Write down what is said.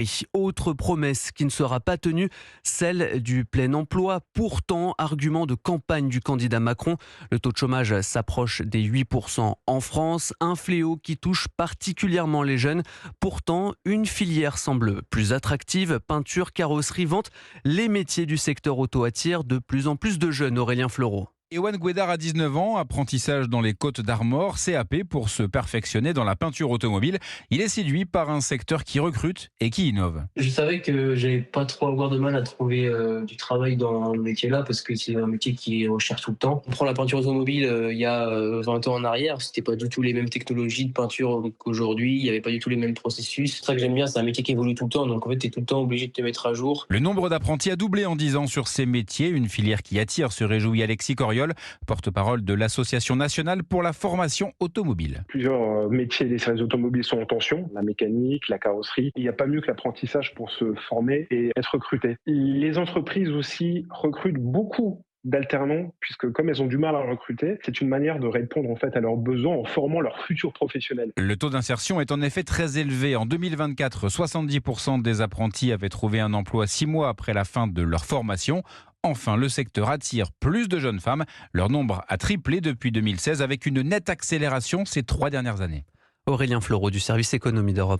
Et autre promesse qui ne sera pas tenue, celle du plein emploi. Pourtant, argument de campagne du candidat Macron, le taux de chômage s'approche des 8% en France, un fléau qui touche particulièrement les jeunes. Pourtant, une filière semble plus attractive, peinture, carrosserie, vente. Les métiers du secteur auto attirent de plus en plus de jeunes, Aurélien Fleureau. Ewan Guédard a 19 ans, apprentissage dans les Côtes d'Armor, CAP pour se perfectionner dans la peinture automobile. Il est séduit par un secteur qui recrute et qui innove. Je savais que j'allais pas trop avoir de mal à trouver du travail dans le métier-là parce que c'est un métier qui recherche tout le temps. On prend la peinture automobile il y a 20 ans en arrière, c'était pas du tout les mêmes technologies de peinture qu'aujourd'hui, il y avait pas du tout les mêmes processus. C'est ça que j'aime bien, c'est un métier qui évolue tout le temps, donc en fait tu es tout le temps obligé de te mettre à jour. Le nombre d'apprentis a doublé en 10 ans sur ces métiers, une filière qui attire, se réjouit Alexis Coriol, porte-parole de l'Association nationale pour la formation automobile. Plusieurs métiers des services automobiles sont en tension, la mécanique, la carrosserie. Il n'y a pas mieux que l'apprentissage pour se former et être recruté. Les entreprises aussi recrutent beaucoup d'alternants, puisque comme elles ont du mal à recruter, c'est une manière de répondre en fait à leurs besoins en formant leurs futurs professionnels. Le taux d'insertion est en effet très élevé. En 2024, 70% des apprentis avaient trouvé un emploi 6 mois après la fin de leur formation. Enfin, le secteur attire plus de jeunes femmes. Leur nombre a triplé depuis 2016 avec une nette accélération ces 3 dernières années. Aurélien Fleureau du service économie d'Europe.